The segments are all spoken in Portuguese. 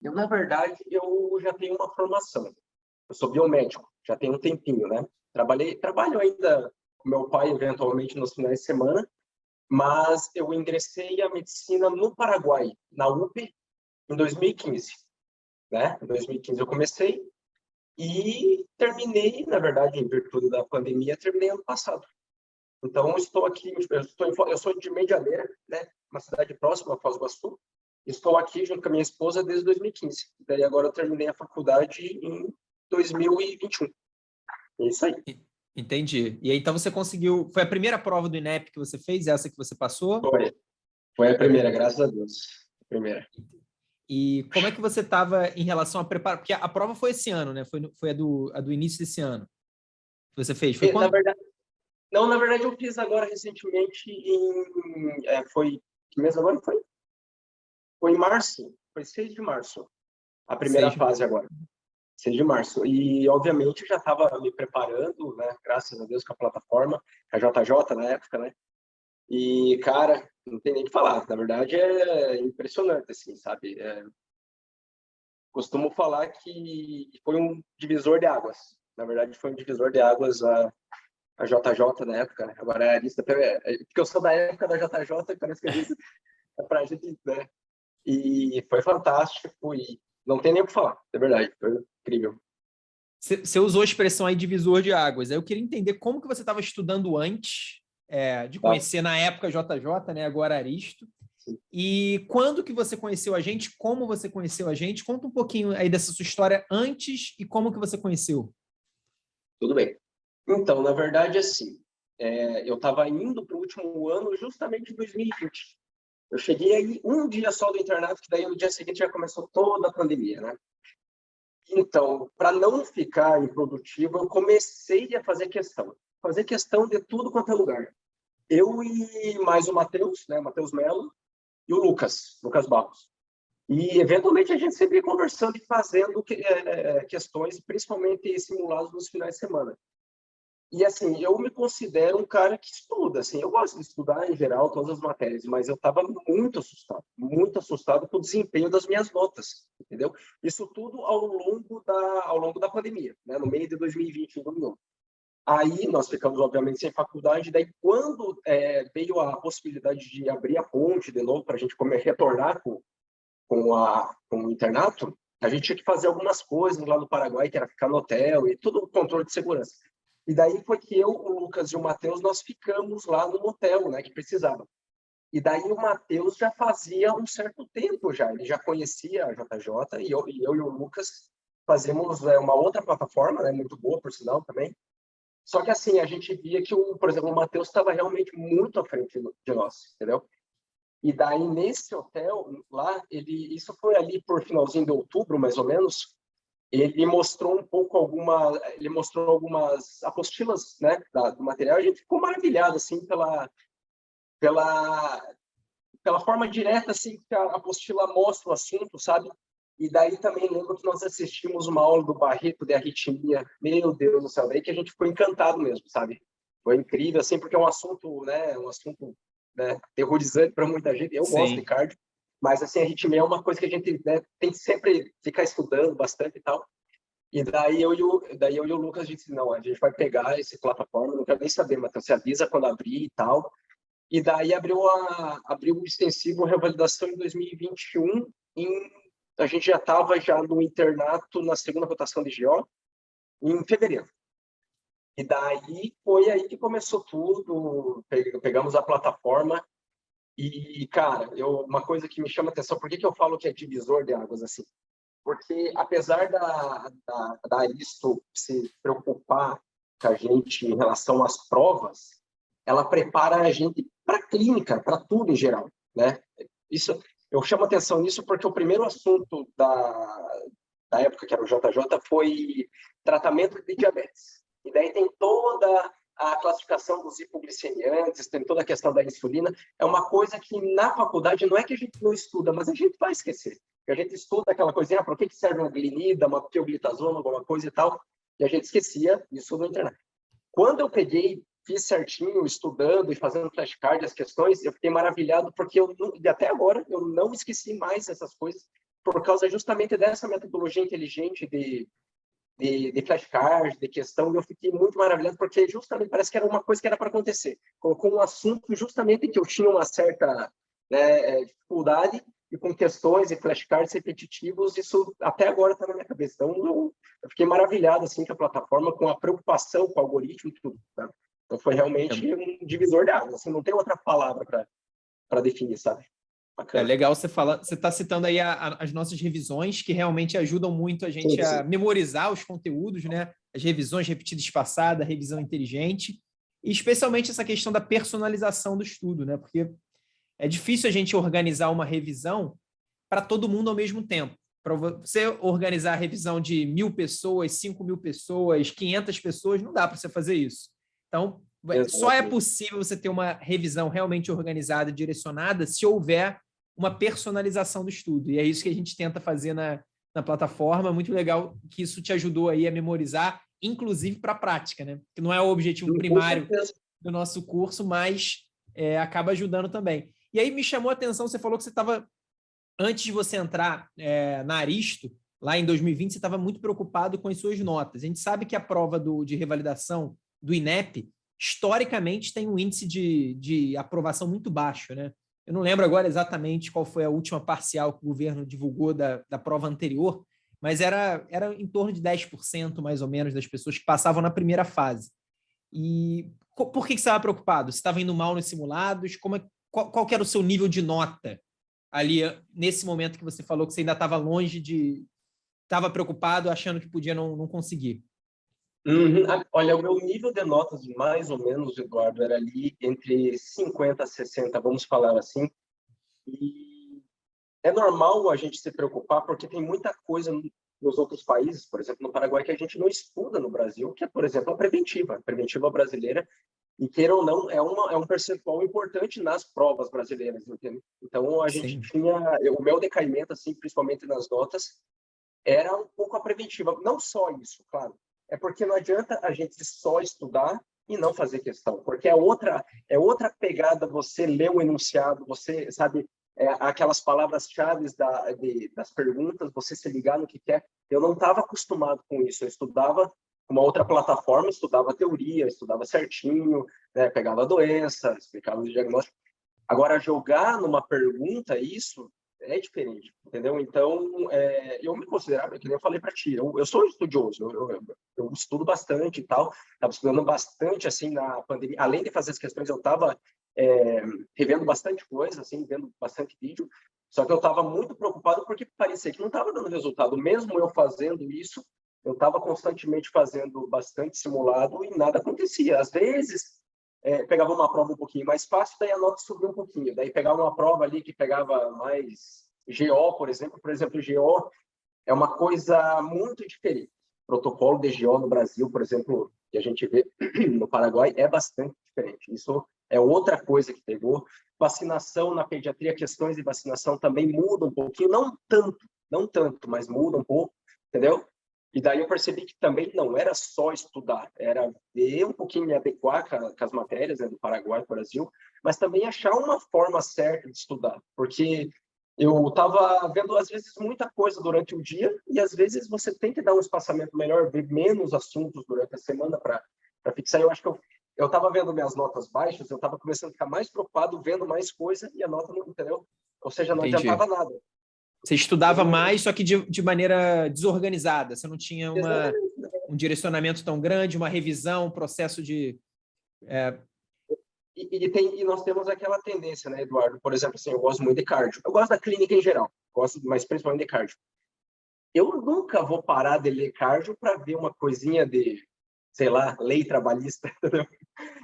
Eu, na verdade, eu já tenho uma formação. Eu sou biomédico, já tem um tempinho, né? Trabalho ainda com meu pai, eventualmente, nos finais de semana, mas eu ingressei a medicina no Paraguai, na UPE, em 2015, né? Em 2015 eu comecei e terminei, na verdade, em virtude da pandemia, terminei ano passado. Então, eu estou aqui, eu sou de Medianeira, né? Uma cidade próxima, Foz do Iguaçu. Estou aqui junto com a minha esposa desde 2015. Daí agora eu terminei a faculdade em 2021. É isso aí. Entendi. E aí, então você conseguiu... Foi a primeira prova do INEP que você fez? Essa que você passou? Foi a primeira, graças a Deus. A primeira. E como é que você estava em relação a preparar? Porque a prova foi esse ano, né? Foi a do início desse ano que você fez. Foi Na quando? verdade, não, na verdade eu fiz agora recentemente foi que mês agora foi em março, foi 6 de março, a primeira 6 de fase março. agora. 6 de março. E, obviamente, já estava me preparando, né? Graças a Deus, com a plataforma, a JJ na época, né? E, cara, não tem nem o que falar. Na verdade, é impressionante, assim, sabe? Costumo falar que foi um divisor de águas. Na verdade, foi um divisor de águas a JJ na época, né? Agora é a lista, porque eu sou da época da JJ, parece que a lista é pra gente, né? E foi fantástico e não tem nem o que falar, é verdade, foi incrível. Você usou a expressão aí divisor de águas. Aí eu queria entender como que você estava estudando antes de Tá? conhecer na época JJ, né? Agora Aristo. E quando que você conheceu a gente? Como você conheceu a gente? Conta um pouquinho aí dessa sua história antes e como que você conheceu. Tudo bem. Então, na verdade, assim, eu estava indo para o último ano justamente em 2020. Eu cheguei aí um dia só do internato, que daí no dia seguinte já começou toda a pandemia, né? Então, para não ficar improdutivo, eu comecei a fazer questão de tudo quanto é lugar. Eu e mais o Matheus, né, Matheus Melo, e o Lucas Barros. E, eventualmente, a gente sempre ia conversando e fazendo questões, principalmente simulados nos finais de semana. E, assim, eu me considero um cara que estuda, assim, eu gosto de estudar, em geral, todas as matérias, mas eu estava muito assustado com o desempenho das minhas notas, entendeu? Isso tudo ao longo da pandemia, né? No meio de 2020, em 2021. Aí nós ficamos, obviamente, sem faculdade, daí quando veio a possibilidade de abrir a ponte de novo para a gente retornar com o internato, a gente tinha que fazer algumas coisas lá no Paraguai, que era ficar no hotel e todo o controle de segurança. E daí foi que eu, o Lucas e o Matheus, nós ficamos lá no hotel, né, que precisava. E daí o Matheus já fazia um certo tempo já, ele já conhecia a JJ e eu e o Lucas fazemos uma outra plataforma, né, muito boa, por sinal, também. Só que assim, a gente via que, por exemplo, o Matheus estava realmente muito à frente de nós, entendeu? E daí, nesse hotel, lá, isso foi ali por finalzinho de outubro, mais ou menos, ele mostrou ele mostrou algumas apostilas, né, do material, a gente ficou maravilhado, assim, pela, pela forma direta, assim, que a apostila mostra o assunto, sabe? E daí também lembro que nós assistimos uma aula do Barreto de arritmia, meu Deus do céu, daí que a gente ficou encantado mesmo, sabe? Foi incrível, assim, porque é um assunto, né, terrorizante para muita gente. Eu gosto de Sim. cardio, mas assim, a arritmia é uma coisa que a gente, né, tem que sempre ficar estudando bastante e tal. E daí eu e o Lucas, a gente disse, não, a gente vai pegar essa plataforma, não quero nem saber, Matheus, você avisa quando abrir e tal. E daí abriu o extensivo revalidação em 2021, a gente já estava já no internato na segunda rotação de GO, em fevereiro. E daí foi aí que começou tudo, pegamos a plataforma e, cara, uma coisa que me chama a atenção, por que eu falo que é divisor de águas assim? Porque apesar da Aristo se preocupar com a gente em relação às provas, ela prepara a gente para a clínica, para tudo em geral, né? Isso, eu chamo atenção nisso porque o primeiro assunto da época, que era o JJ, foi tratamento de diabetes. E daí tem toda a classificação dos hipoglicemiantes, tem toda a questão da insulina. É uma coisa que na faculdade não é que a gente não estuda, mas a gente vai esquecer. A gente estuda aquela coisinha, para que serve uma glinida, uma pioglitazona, alguma coisa e tal, e a gente esquecia isso no internet. Quando eu peguei, fiz certinho, estudando e fazendo flashcard as questões, eu fiquei maravilhado, porque e até agora eu não esqueci mais essas coisas, por causa justamente dessa metodologia inteligente de flashcards, de questão, e eu fiquei muito maravilhado, porque justamente parece que era uma coisa que era para acontecer. Colocou um assunto justamente que eu tinha uma certa, né, dificuldade, e com questões e flashcards repetitivos, isso até agora está na minha cabeça. Então, eu fiquei maravilhado assim, com a plataforma, com a preocupação com o algoritmo e tudo. Tá? Então, foi realmente um divisor de águas. Assim, não tem outra palavra para definir, sabe? É Bacana. legal você está citando aí as nossas revisões, que realmente ajudam muito a gente a memorizar os conteúdos, né? As revisões repetidas espaçadas, revisão inteligente, e especialmente essa questão da personalização do estudo, né? Porque é difícil a gente organizar uma revisão para todo mundo ao mesmo tempo. Para você organizar a revisão de 1.000 pessoas, 5.000 pessoas, 500 pessoas, não dá para você fazer isso. Então, só é possível você ter uma revisão realmente organizada e direcionada se houver uma personalização do estudo. E é isso que a gente tenta fazer na plataforma. Muito legal que isso te ajudou aí a memorizar, inclusive para a prática, né? Que não é o objetivo primário do nosso curso, mas acaba ajudando também. E aí me chamou a atenção, você falou que você estava, antes de você entrar na Aristo, lá em 2020, você estava muito preocupado com as suas notas. A gente sabe que a prova de revalidação do INEP, historicamente, tem um índice de aprovação muito baixo, né? Eu não lembro agora exatamente qual foi a última parcial que o governo divulgou da prova anterior, mas era em torno de 10% mais ou menos das pessoas que passavam na primeira fase. E por que você estava preocupado? Você estava indo mal nos simulados? Qual que era o seu nível de nota ali nesse momento que você falou que você ainda estava longe estava preocupado, achando que podia não conseguir? Olha, o meu nível de notas, mais ou menos, Eduardo, era ali entre 50 a 60, vamos falar assim. E é normal a gente se preocupar, porque tem muita coisa nos outros países, por exemplo, no Paraguai, que a gente não estuda no Brasil, que é, por exemplo, a preventiva brasileira, e queira ou não, é um percentual importante nas provas brasileiras, entende? Então, a gente tinha, o meu decaimento, assim, principalmente nas notas, era um pouco a preventiva. Não só isso, claro. É porque não adianta a gente só estudar e não fazer questão, porque é outra pegada você ler o enunciado, você sabe aquelas palavras-chave das perguntas, você se ligar no que quer. Eu não estava acostumado com isso. Eu estudava uma outra plataforma, estudava teoria, estudava certinho, né, pegava a doença, explicava o diagnóstico. Agora, jogar numa pergunta isso é diferente, entendeu? Então, eu me considerava, que nem eu falei para ti, eu sou estudioso, eu estudo bastante e tal, estava estudando bastante, assim, na pandemia. Além de fazer as questões, eu estava revendo bastante coisa, assim, vendo bastante vídeo, só que eu estava muito preocupado porque parecia que não estava dando resultado. Mesmo eu fazendo isso, eu estava constantemente fazendo bastante simulado e nada acontecia. Às vezes, pegava uma prova um pouquinho mais fácil, daí a nota subia um pouquinho. Daí pegava uma prova ali que pegava mais GO, por exemplo. Por exemplo, GO é uma coisa muito diferente. O protocolo de GO no Brasil, por exemplo, que a gente vê no Paraguai, é bastante diferente. Isso é outra coisa que pegou. Vacinação na pediatria, questões de vacinação também mudam um pouquinho, não tanto, mas muda um pouco, entendeu? E daí eu percebi que também não era só estudar, era ver um pouquinho me adequar com as matérias, né, do Paraguai, do Brasil, mas também achar uma forma certa de estudar, porque eu estava vendo, às vezes, muita coisa durante o dia e, às vezes, você tem que dar um espaçamento melhor, ver menos assuntos durante a semana para fixar. Eu acho que eu estava vendo minhas notas baixas, eu estava começando a ficar mais preocupado, vendo mais coisa e a nota não, entendeu? Ou seja, não adiantava nada. Você estudava mais, só que de maneira desorganizada. Você não tinha um direcionamento tão grande, uma revisão, um processo de... E nós temos aquela tendência, né, Eduardo? Por exemplo, assim, eu gosto muito de cardio. Eu gosto da clínica em geral, mas principalmente de cardio. Eu nunca vou parar de ler cardio para ver uma coisinha de, sei lá, lei trabalhista. Entendeu?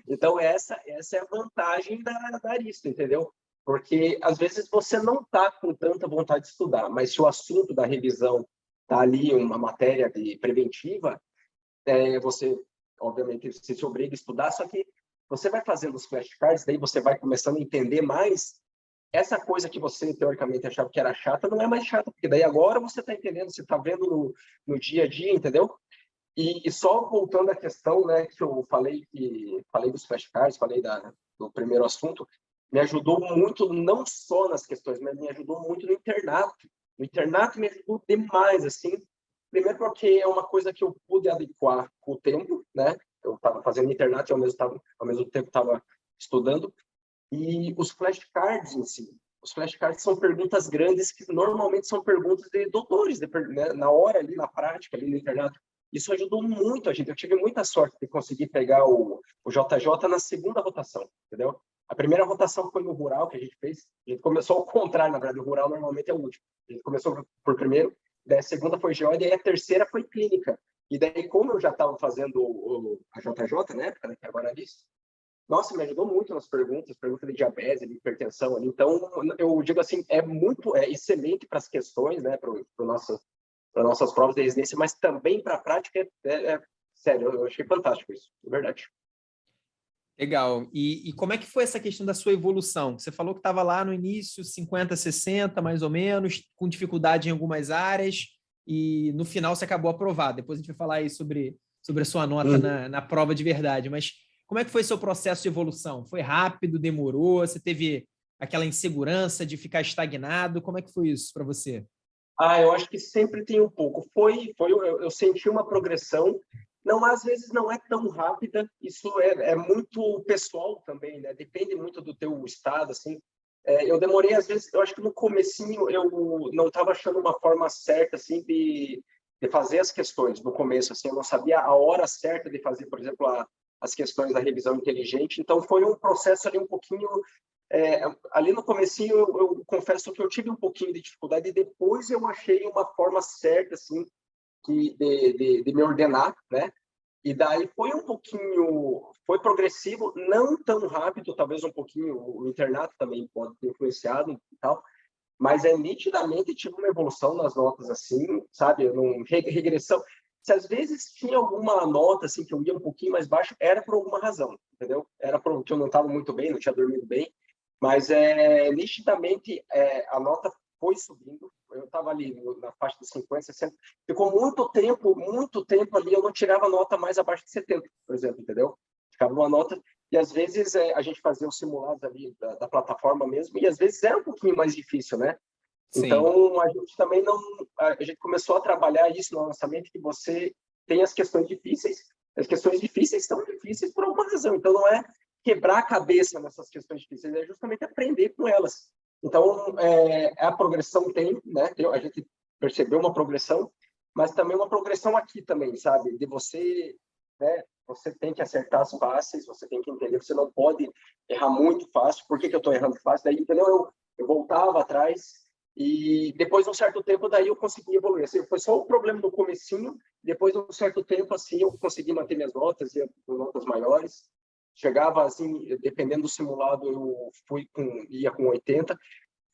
Então, essa é a vantagem da Aristo, entendeu? Porque, às vezes, você não está com tanta vontade de estudar, mas se o assunto da revisão está ali, uma matéria de preventiva, você, obviamente, se obriga a estudar, só que você vai fazendo os flashcards, daí você vai começando a entender mais essa coisa que você, teoricamente, achava que era chata, não é mais chata, porque daí agora você está entendendo, você está vendo no dia a dia, entendeu? E só voltando à questão, né, que eu falei dos flashcards, falei do primeiro assunto, me ajudou muito, não só nas questões, mas me ajudou muito no internato, No internato me ajudou demais, assim. Primeiro porque é uma coisa que eu pude adequar com o tempo, né? Eu estava fazendo internato e ao mesmo tempo estava estudando. E os flashcards em si. Os flashcards são perguntas grandes que normalmente são perguntas de doutores, né? Na hora ali, na prática, ali no internato. Isso ajudou muito a gente. Eu tive muita sorte de conseguir pegar o JJ na segunda rotação, entendeu? A primeira rotação foi no rural que a gente fez. A gente começou ao contrário, na verdade. O rural normalmente é o último. A gente começou por primeiro, daí a segunda foi GO, e daí a terceira foi clínica. E daí, como eu já estava fazendo a JJ na época, né, que agora é isso, nossa, me ajudou muito nas perguntas de diabetes, de hipertensão ali. Então, eu digo assim, é excelente para as questões, né, para nossas provas de residência, mas também para a prática sério, eu achei fantástico isso, de verdade. Legal. E como é que foi essa questão da sua evolução? Você falou que estava lá no início, 50, 60, mais ou menos, com dificuldade em algumas áreas, e no final você acabou aprovado. Depois a gente vai falar aí sobre a sua nota na prova de verdade. Mas como é que foi seu processo de evolução? Foi rápido, demorou? Você teve aquela insegurança de ficar estagnado? Como é que foi isso para você? Eu acho que sempre tem um pouco. Eu senti uma progressão. Não, às vezes não é tão rápida. Isso é muito pessoal também, né? Depende muito do teu estado, assim. Eu demorei, às vezes, eu acho que no comecinho eu não estava achando uma forma certa, assim, de fazer as questões no começo, assim. Eu não sabia a hora certa de fazer, por exemplo, as questões da revisão inteligente. Então, foi um processo ali um pouquinho ali no comecinho eu confesso que eu tive um pouquinho de dificuldade e depois eu achei uma forma certa assim de me ordenar, né? E daí foi progressivo, não tão rápido, talvez um pouquinho, o internato também pode ter influenciado e tal, mas nitidamente tive uma evolução nas notas assim, sabe? Regressão. Se às vezes tinha alguma nota assim que eu ia um pouquinho mais baixo, era por alguma razão, entendeu? Era porque eu não estava muito bem, não tinha dormido bem. Mas nitidamente a nota foi subindo. Eu estava ali na faixa de 50, 60. Ficou muito tempo ali, eu não tirava nota mais abaixo de 70, por exemplo, entendeu? Ficava uma nota. E às vezes a gente fazia os simulados ali da plataforma mesmo, e às vezes era um pouquinho mais difícil, né? Sim. Então a gente também não. A gente começou a trabalhar isso no lançamento, que você tem as questões difíceis. As questões difíceis estão difíceis por alguma razão. Então não é quebrar a cabeça nessas questões difíceis, é justamente aprender com elas. Então, a progressão né? A gente percebeu uma progressão, mas também uma progressão aqui também, sabe? De você, né? Você tem que acertar as faces, você tem que entender, você não pode errar muito fácil. Por que eu estou errando fácil? Daí, entendeu? Eu voltava atrás e depois de um certo tempo, daí eu consegui evoluir. Assim, foi só o problema do comecinho, depois de um certo tempo, assim, eu consegui manter minhas notas, ia com notas maiores. Chegava assim, dependendo do simulado, eu ia com 80.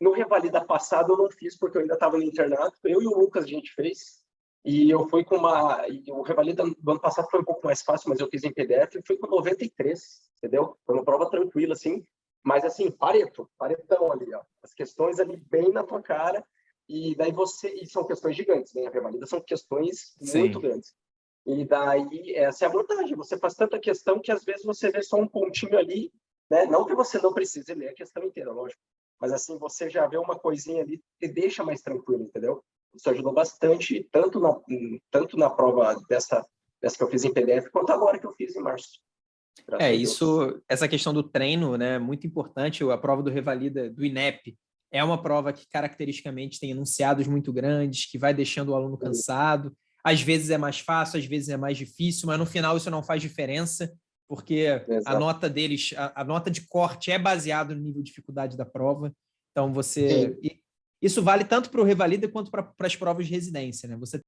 No Revalida passado eu não fiz porque eu ainda estava no internato. Eu e o Lucas a gente fez. E eu fui com o Revalida do ano passado foi um pouco mais fácil, mas eu fiz em PDF e fui com 93, entendeu? Foi uma prova tranquila, assim. Mas assim, paretão ali, ó. As questões ali bem na tua cara. E daí e são questões gigantes, né? A Revalida são questões muito Sim. grandes. E daí, essa é a vantagem. Você faz tanta questão que às vezes você vê só um pontinho ali, né? Não que você não precise ler a questão inteira, lógico. Mas assim, você já vê uma coisinha ali que deixa mais tranquilo, entendeu? Isso ajudou bastante, tanto na prova dessa que eu fiz em PDF, quanto agora que eu fiz em março. Graças a Deus. Essa questão do treino, né, muito importante. A prova do Revalida do INEP é uma prova que caracteristicamente tem enunciados muito grandes, que vai deixando o aluno cansado. Às vezes é mais fácil, às vezes é mais difícil, mas no final isso não faz diferença, porque a Exato. nota deles, a nota de corte é baseada no nível de dificuldade da prova. Então Sim. isso vale tanto para o Revalida quanto para as provas de residência, né? Você